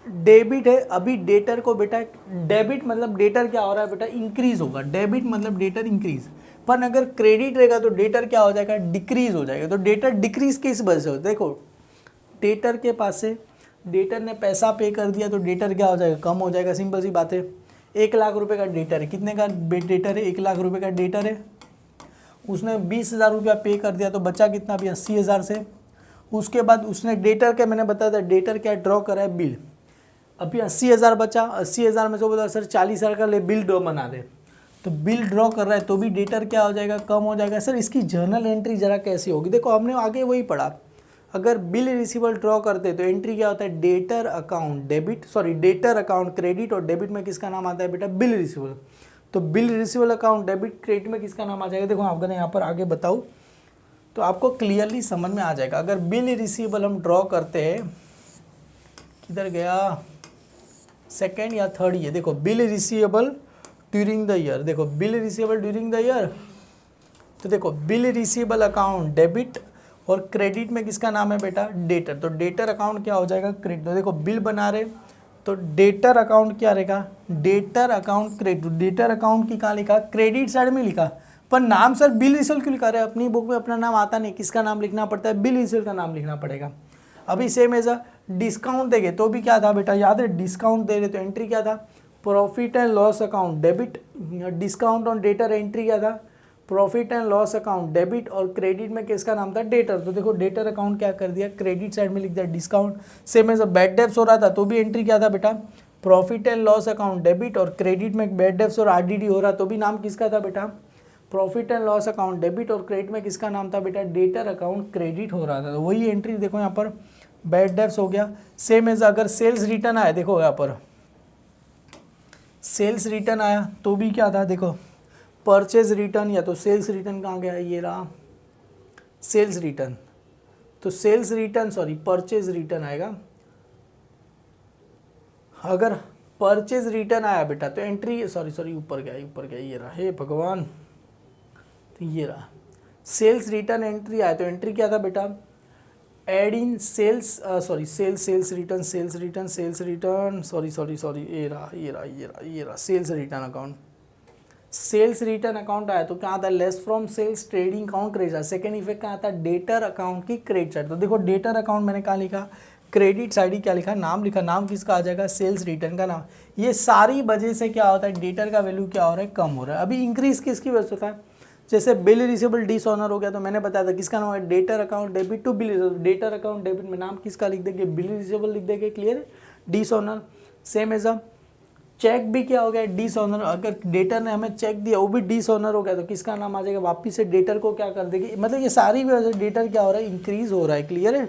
डेबिट है, अभी डेटर को बेटा, डेबिट मतलब डेटर क्या हो रहा है बेटा, इंक्रीज होगा, डेबिट मतलब डेटर इंक्रीज, पर अगर क्रेडिट रहेगा तो डेटर क्या हो जाएगा, डिक्रीज हो जाएगा। तो डेटर डिक्रीज किस वजह से होता है, देखो डेटर के पास से डेटर ने पैसा पे कर दिया तो डेटर क्या हो जाएगा, कम हो जाएगा, सिंपल सी बात है। 1 लाख रुपए का डेटर है, कितने का डेटर है, 1 लाख रुपए का डेटर है, उसने 20,000 रुपया पे कर दिया तो बचा कितना भी 80,000 से। उसके बाद उसने डेटर के, मैंने बताया था डेटर क्या ड्रॉ करा है, बिल, अभी 80,000 बचा, 80,000 में से बोला सर 40,000 का ले बिल ड्रॉ बना दे, तो बिल ड्रॉ कर रहा है तो भी डेटर क्या हो जाएगा, कम हो जाएगा। सर इसकी जर्नल एंट्री जरा कैसी होगी, देखो हमने आगे वही पढ़ा, अगर बिल रिसीवेबल ड्रॉ करते तो एंट्री क्या होता है, debtor account debit, sorry debtor account credit, और डेबिट में किसका नाम आता है बेटा, बिल रिसीवेबल। तो bill receivable account debit credit में किसका नाम आ जाएगा, देखो आपको यहाँ पर आगे बताऊँ तो आपको क्लियरली समझ में आ जाएगा। अगर बिल रिसीवेबल हम ड्रॉ करते हैं, किधर गया, सेकेंड या थर्ड, ये देखो bill receivable during the year, देखो bill receivable during the year, तो देखो बिल रिसीवेबल अकाउंट डेबिट, और क्रेडिट में किसका नाम है बेटा, डेटर, तो डेटर अकाउंट क्या हो जाएगा, क्रेडिट। तो देखो बिल बना रहे तो डेटर अकाउंट क्या रहेगा, debtor account credit, debtor account की कहाँ लिखा, क्रेडिट साइड में लिखा, पर नाम सर बिल रिसीवेबल क्यों लिखा रहे, अपनी बुक में अपना नाम आता नहीं, किसका नाम लिखना पड़ता है, बिल रिसीवेबल का नाम लिखना पड़ेगा। अभी सेम एज अ डिस्काउंट देंगे तो भी क्या था बेटा, याद है डिस्काउंट दे रहे तो एंट्री क्या था, profit and loss account debit, discount on debtor entry क्या था, profit and loss account debit, और क्रेडिट में किसका नाम था, डेटर। तो देखो डेटर अकाउंट क्या कर दिया, क्रेडिट साइड में लिख दिया discount. Same as a bad debts हो रहा था तो भी एंट्री क्या था बेटा, profit and loss account debit और क्रेडिट में बैड डेब्ट्स और आरडीडी हो रहा तो भी नाम किसका था बेटा, profit and loss account debit और क्रेडिट में किसका नाम था बेटा, डेटर अकाउंट क्रेडिट हो रहा था। तो वही एंट्री देखो यहाँ पर बैड डेब्ट्स हो गया। सेम एज अगर सेल्स रिटर्न आया, देखो यहाँ पर सेल्स रिटर्न आया तो भी क्या था, देखो परचेज रिटर्न या तो सेल्स रिटर्न कहाँ गया, ये रहा सेल्स रिटर्न, तो sales return sorry purchase return आएगा। अगर परचेज रिटर्न आया बेटा तो एंट्री सॉरी ऊपर गया ये रहा, हे भगवान, तो ये रहा सेल्स रिटर्न एंट्री आया तो एंट्री क्या था बेटा, add in sales sales return sorry ये रहा sales return account. Sales return account आया तो क्या आता है, less from sales trading account credit. Second effect क्या आता है, डेटर अकाउंट की क्रेडिट साइड। तो देखो डेटर अकाउंट मैंने कहाँ लिखा, क्रेडिट साइड ही क्या लिखा, नाम लिखा, नाम किसका आ जाएगा, सेल्स रिटर्न का नाम। ये सारी वजह से क्या होता है, डेटर का वैल्यू क्या हो रहा है, कम हो रहा है। अभी इंक्रीज किसकी वजह से होता है, जैसे बिल रिसीवेबल डिसऑनर हो गया तो मैंने बताया था किसका नाम है, debtor account debit to bill receivable. Debtor account debit में नाम किसका लिख देंगे, बिल रिसीवेबल लिख देंगे, clear, dishonour. Same as a cheque भी क्या हो गया, डिसऑनर। अगर डेटर ने हमें चेक दिया वो भी डिसऑनर हो गया तो किसका नाम आ जाएगा, वापिस से डेटर को क्या कर देंगे, मतलब ये सारी वजह से डेटर क्या हो रहा है, इंक्रीज हो रहा है, क्लियर है।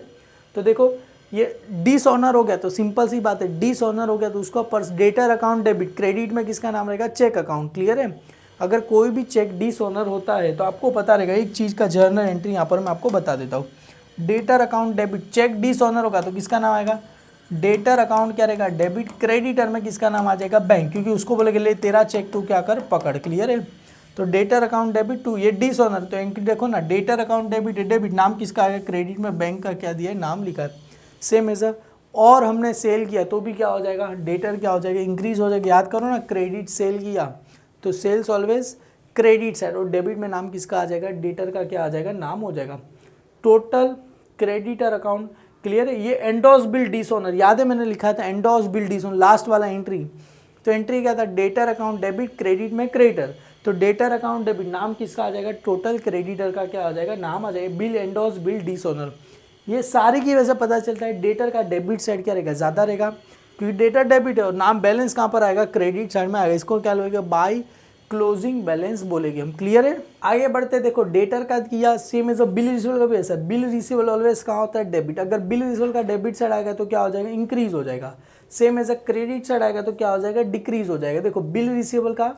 तो देखो ये डिसऑनर हो गया तो सिंपल सी बात है, डिसऑनर हो गया तो उसका डेटर अकाउंट डेबिट, क्रेडिट में किसका नाम रहेगा, चेक अकाउंट, क्लियर है। अगर कोई भी चेक डिसऑनर होता है तो आपको पता रहेगा, एक चीज़ का जर्नल एंट्री यहाँ पर मैं आपको बता देता हूँ। Debtor account debit, cheque dishonour होगा तो किसका नाम आएगा, डेटर अकाउंट क्या रहेगा, डेबिट। क्रेडिटर में किसका नाम आ जाएगा, बैंक, क्योंकि उसको बोलेंगे ले तेरा चेक तू क्या कर पकड़, क्लियर है। तो डेटर अकाउंट डेबिट टू ये डिसऑनर, तो एंट्री देखो ना, डेटर अकाउंट डेबिट नाम किसका आएगा, क्रेडिट में बैंक का क्या दिया है, नाम लिखा है। सेम एज और हमने सेल किया तो भी क्या हो जाएगा, डेटर क्या हो जाएगा, इंक्रीज हो जाएगा। याद करो ना, क्रेडिट सेल किया तो सेल्स ऑलवेज क्रेडिट साइड, और डेबिट में नाम किसका आ जाएगा, डेटर का क्या आ जाएगा, नाम हो जाएगा। टोटल क्रेडिटर अकाउंट, क्लियर है। ये एंडोस बिल डिसऑनर, याद है मैंने लिखा था एंडोस बिल डिसऑनर, लास्ट वाला एंट्री। तो एंट्री क्या था, डेटर अकाउंट डेबिट, क्रेडिट में क्रेडिटर, तो डेटर अकाउंट डेबिट नाम किसका आ जाएगा, टोटल क्रेडिटर का क्या आ जाएगा, नाम आ जाएगा, बिल एंडोस बिल डिसऑनर। ये सारी की वजह से पता चलता है डेटर का डेबिट साइड क्या रहेगा, ज़्यादा रहेगा, क्योंकि डेटर डेबिट है और नाम बैलेंस कहाँ पर आएगा, क्रेडिट साइड में आएगा। इसको क्या बोलेगा, बाय क्लोजिंग बैलेंस बोलेंगे हम, क्लियर है। आगे बढ़ते देखो, डेटर का किया सेम एज बिल रिसीवेबल का भी ऐसा, बिल रिसीवेबल ऑलवेज कहाँ होता है, डेबिट। अगर बिल रिसीवेबल का डेबिट साइड आएगा तो क्या हो जाएगा, इंक्रीज हो जाएगा। सेम एज क्रेडिट साइड आएगा तो क्या हो जाएगा, डिक्रीज हो जाएगा। देखो बिल रिसीवेबल का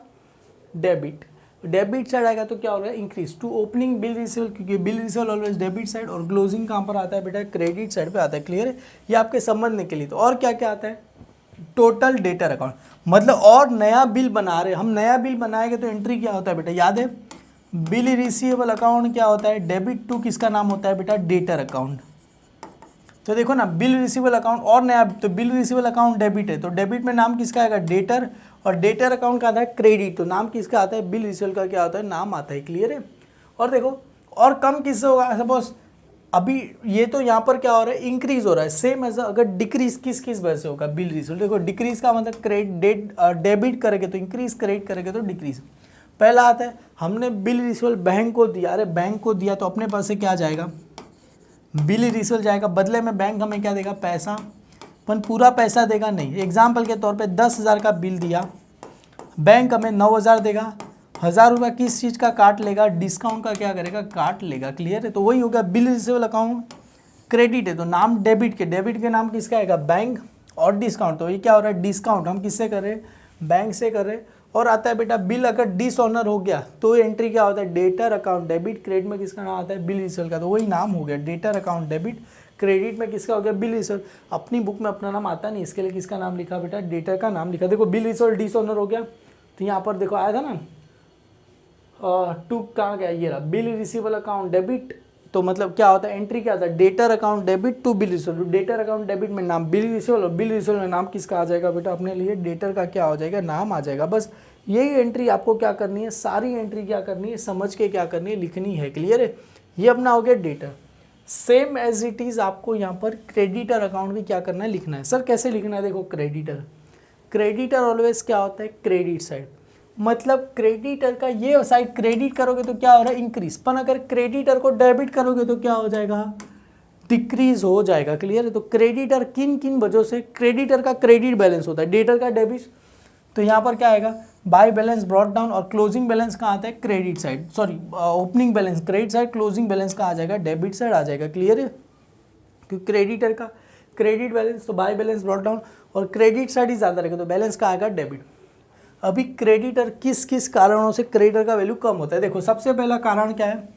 डेबिट, डेबिट साइड आएगा तो क्या होगा, increase. To opening bill receivable, क्योंकि bill receivable always debit side, और क्लोजिंग कहाँ पर आता है बेटा, क्रेडिट साइड पे आता है, क्लियर है। ये आपके समझने के लिए। तो और क्या क्या आता है, टोटल डेटर अकाउंट, मतलब और नया बिल बना रहे हम, नया बिल बनाएंगे तो एंट्री क्या होता है बेटा, याद है बिल रिसीवेबल अकाउंट क्या होता है, डेबिट टू किसका नाम होता है बेटा, डेटर अकाउंट। तो देखो ना, बिल रिसीवेबल अकाउंट और नया, तो बिल रिसीवेबल अकाउंट डेबिट है तो डेबिट में नाम किसका आएगा, डेटर, और डेटर अकाउंट का आता है क्रेडिट, तो नाम किसका आता है, बिल रिसीवेबल का क्या होता है, नाम आता है, क्लियर है। और देखो और कम किससे होगा, सपोज अभी ये तो यहाँ पर क्या हो रहा है, इंक्रीज हो रहा है। सेम एज अगर डिक्रीज किस वजह से होगा, बिल रिसीवेबल। देखो डिक्रीज का मतलब डेबिट करेंगे तो इंक्रीज, क्रेडिट करेंगे तो डिक्रीज। पहला आता है हमने बिल रिसीवेबल बैंक को दिया, अरे बैंक को दिया तो अपने पास से क्या जाएगा, बिल रिसीवेबल जाएगा, बदले में बैंक हमें क्या देगा, पैसा, पर पूरा पैसा देगा नहीं। एग्जाम्पल के तौर पे 10,000 का बिल दिया, बैंक हमें 9,000 देगा, 1,000 रुपये किस चीज़ का काट लेगा, डिस्काउंट का क्या करेगा, काट लेगा, क्लियर है। तो वही हो गया, बिल रिसीवेबल अकाउंट क्रेडिट है तो नाम डेबिट के नाम किसका आएगा, बैंक, और डिस्काउंट, तो ये क्या हो रहा है, डिस्काउंट हम किससे कर रहे हैं, बैंक से कर रहे हैं। और आता है बेटा बिल अगर डिसऑनर हो गया तो एंट्री क्या होता है, डेटर अकाउंट डेबिट, क्रेडिट में किसका नाम आता है, बिल रिसीवेबल का, तो वही नाम हो गया, डेटर अकाउंट डेबिट, क्रेडिट में किसका हो गया, बिल रिसीवेबल। अपनी बुक में अपना नाम आता नहीं, इसके लिए किसका नाम लिखा बेटा, डेटर का नाम लिखा। देखो बिल रिसीवेबल डिसऑनर हो गया तो यहाँ पर देखो आया था ना, टू कहाँ गया, ये रहा बिल रिसीवेबल अकाउंट डेबिट, तो मतलब क्या होता है, एंट्री क्या होता है, debtor account debit to bill receivable. Debtor account debit में नाम बिल रिसीवेबल, और बिल रिसीवेबल में नाम किसका आ जाएगा बेटा, अपने लिए डेटर का क्या हो जाएगा, नाम आ जाएगा। बस यही एंट्री आपको क्या करनी है, सारी एंट्री क्या करनी है, समझ के क्या करनी है, लिखनी है, क्लियर है। ये अपना हो गया debtor. Same as it is आपको यहाँ पर क्रेडिटर अकाउंट भी क्या करना है, लिखना है। सर कैसे लिखना है, देखो क्रेडिटर ऑलवेज क्या होता है, क्रेडिट साइड, मतलब क्रेडिटर का ये साइड क्रेडिट करोगे तो क्या हो रहा है, इंक्रीज, पर अगर क्रेडिटर को डेबिट करोगे तो क्या हो जाएगा, डिक्रीज हो जाएगा। क्लियर है? तो क्रेडिटर किन किन वजहों से, क्रेडिटर का क्रेडिट बैलेंस होता है, डेटर का डेबिट। तो यहाँ पर क्या आएगा, बाय बैलेंस ब्रॉट डाउन, और क्लोजिंग बैलेंस कहाँ आता है, credit side, sorry opening balance credit side, closing balance कहाँ आ जाएगा, डेबिट साइड आ जाएगा। क्लियर है? क्योंकि क्रेडिटर का क्रेडिट बैलेंस तो बाय बैलेंस ब्रॉट डाउन, और क्रेडिट साइड ही ज़्यादा रहेगा तो बैलेंस कहाँ आएगा, डेबिट। अभी क्रेडिटर किस किस कारणों से क्रेडिटर का वैल्यू कम होता है, देखो सबसे पहला कारण क्या है,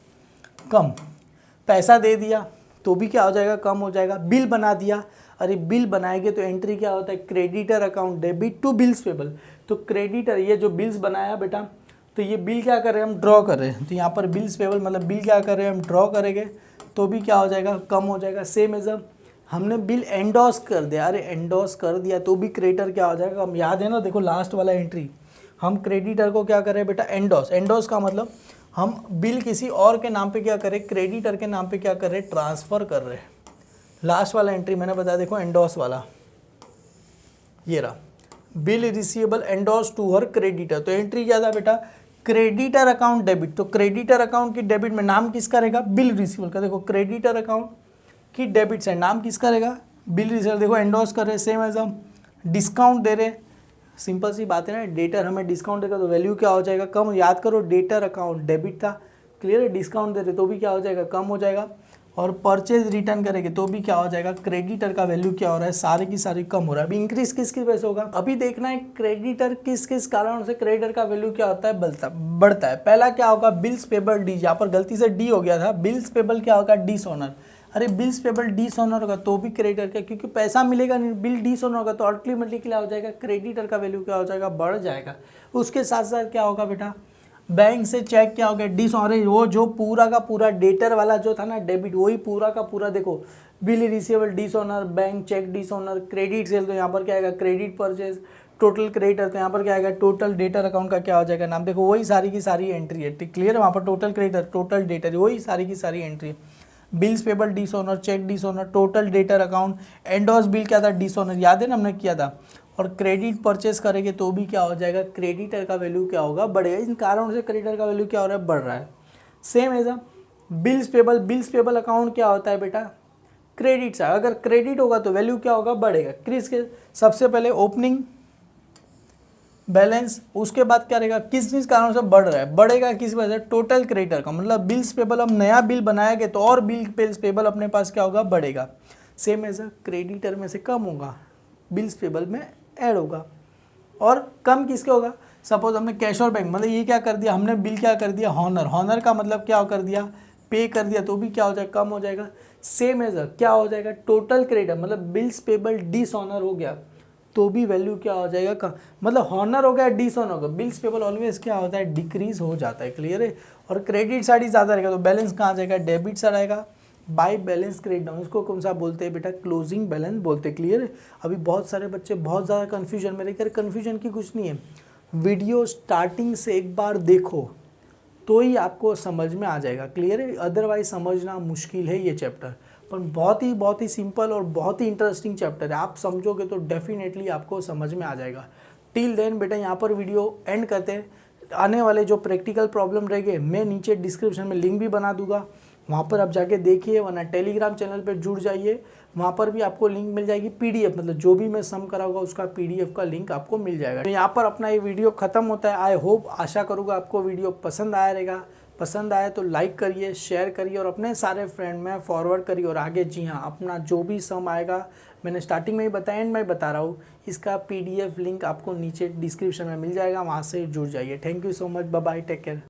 कम पैसा दे दिया तो भी क्या हो जाएगा, कम हो जाएगा। बिल बना दिया, अरे बिल बनाएंगे तो एंट्री क्या होता है, creditor account debit to bills payable. तो क्रेडिटर ये जो बिल्स बनाया बेटा, तो ये बिल क्या कर रहे हैं, हम ड्रॉ कर रहे हैं, तो यहाँ पर बिल्स पेबल मतलब बिल क्या कर रहे हैं, हम ड्रॉ करेंगे तो भी क्या हो जाएगा, कम हो जाएगा। सेम एज हमने बिल एंडोस कर दिया, अरे एंडोस कर दिया तो भी क्रेडिटर क्या हो जाएगा, हम याद है ना, देखो लास्ट वाला एंट्री, हम क्रेडिटर को क्या कर रहे हैं बेटा, एंडोस। एंडोस का मतलब हम बिल किसी और के नाम पे क्या करें, क्रेडिटर के नाम पे क्या कर रहे हैं, ट्रांसफर कर रहे हैं। लास्ट वाला एंट्री मैंने बताया, देखो एंडोस वाला, ये रहा, बिल रिसीवेबल एंडोस टू हर क्रेडिटर। तो एंट्री क्या था बेटा, क्रेडिटर अकाउंट डेबिट। तो क्रेडिटर अकाउंट की डेबिट में नाम किसका रहेगा, बिल रिसीवेबल का। देखो क्रेडिटर अकाउंट की डेबिट से नाम किसका रहेगा, बिल रिसीवेबल। देखो एंडोस कर रहे, सेम एज हम डिस्काउंट दे रहे, सिंपल सी बात है ना, डेटर हमें डिस्काउंट देगा तो वैल्यू क्या हो जाएगा, कम। याद करो डेटर अकाउंट डेबिट था, क्लियर है, डिस्काउंट दे रहे तो भी क्या हो जाएगा, कम हो जाएगा। और परचेज रिटर्न करेंगे तो भी क्या हो जाएगा, क्रेडिटर का वैल्यू क्या हो रहा है, सारे की सारी कम हो रहा है। अभी इंक्रीज किस वजह से होगा, अभी देखना है क्रेडिटर किस किस कारण से क्रेडिटर का वैल्यू क्या होता है, बढ़ता है। पहला क्या होगा, बिल्स पेबल डी, यहाँ पर गलती से डी हो गया था, बिल्स पेबल क्या होगा, डिसऑनर। अरे बिल्स पेबल डिसऑनर होगा तो भी क्रेडिटर का, क्योंकि पैसा मिलेगा नहीं, बिल डिसऑनर होगा तो अल्टीमेटली क्या हो जाएगा, क्रेडिटर का वैल्यू क्या हो जाएगा, बढ़ जाएगा। उसके साथ साथ क्या होगा बेटा, बैंक से चेक क्या हो गया, डिसऑनर, वो जो पूरा का पूरा डेटर वाला जो था ना डेबिट, वही पूरा का पूरा देखो, bill receivable dishonour, bank cheque dishonour, credit sale तो यहाँ पर क्या आएगा, क्रेडिट परचेज, टोटल क्रेडिटर तो यहाँ पर क्या आएगा, टोटल डेटर अकाउंट का क्या हो जाएगा नाम, देखो वही सारी की सारी एंट्री है। क्लियर है, वहाँ पर टोटल क्रेडिटर टोटल डेटर वही सारी की सारी एंट्री है। Bills payable dishonour, cheque dishonour, total debtor account, endorse bill क्या था, डिसऑनर, याद है ना हमने किया था। और क्रेडिट परचेस करेंगे तो भी क्या हो जाएगा, क्रेडिटर का वैल्यू क्या होगा, बढ़ेगा। इन कारणों से क्रेडिटर का वैल्यू क्या हो रहा है, बढ़ रहा है। Same as bills payable account क्या होता है बेटा, क्रेडिट से, अगर क्रेडिट होगा तो वैल्यू क्या होगा, बढ़ेगा। किस के, सबसे पहले ओपनिंग बैलेंस, उसके बाद क्या रहेगा, किस किस कारण से बढ़ रहा है, बढ़ेगा किस वजह से, टोटल क्रेडिटर का, मतलब बिल्स पेबल, हम नया बिल बनाएंगे तो और बिल्स पेबल अपने पास क्या होगा, बढ़ेगा। सेम एज क्रेडिटर में से कम होगा, बिल्स पेबल में ऐड होगा। और कम किसके होगा, सपोज हमने कैश और बैंक, मतलब ये क्या कर दिया, हमने बिल क्या कर दिया, हॉनर, हॉनर का मतलब क्या कर दिया, पे कर दिया तो भी क्या हो जाएगा, कम हो जाएगा। सेम एज क्या हो जाएगा, टोटल क्रेडिटर, मतलब बिल्स पेबल डिसऑनर हो गया तो भी वैल्यू क्या हो जाएगा, कम, मतलब हॉनर हो गया, डिसऑनर हो गया, बिल्स पेबल ऑलवेज क्या होता है, डिक्रीज हो जाता है। क्लियर है, और क्रेडिट साइड ही ज़्यादा रहेगा तो बैलेंस कहाँ जाएगा, डेबिट साइड आएगा। बाय बैलेंस क्रेडिट डाउन, इसको कौन सा बोलते हैं बेटा, क्लोजिंग बैलेंस बोलते हैं। क्लियर है, अभी बहुत सारे बच्चे बहुत ज़्यादा कन्फ्यूजन में रहकर, कन्फ्यूजन की कुछ नहीं है, वीडियो स्टार्टिंग से एक बार देखो तो ही आपको समझ में आ जाएगा। क्लियर है, अदरवाइज समझना मुश्किल है ये चैप्टर, पर बहुत ही सिंपल और बहुत ही इंटरेस्टिंग चैप्टर है। आप समझोगे तो डेफिनेटली आपको समझ में आ जाएगा। टिल देन बेटा यहाँ पर वीडियो एंड करते हैं। आने वाले जो प्रैक्टिकल प्रॉब्लम रहेंगे मैं नीचे डिस्क्रिप्शन में लिंक भी बना दूंगा, वहाँ पर आप जाके देखिए, वरना टेलीग्राम चैनल पर जुड़ जाइए, वहाँ पर भी आपको लिंक मिल जाएगी, पीडीएफ, मतलब जो भी मैं सम कराऊंगा उसका पीडीएफ का लिंक आपको मिल जाएगा। तो यहाँ पर अपना ये वीडियो खत्म होता है। आई होप, आशा करूँगा आपको वीडियो पसंद आया रहेगा। पसंद आए तो लाइक करिए, शेयर करिए और अपने सारे फ्रेंड में फॉरवर्ड करिए। और आगे जी हाँ, अपना जो भी सम आएगा, मैंने स्टार्टिंग में ही बताया, एंड मैं बता रहा हूँ, इसका पीडीएफ लिंक आपको नीचे डिस्क्रिप्शन में मिल जाएगा, वहाँ से जुड़ जाइए। Thank you so much, bye bye, take care.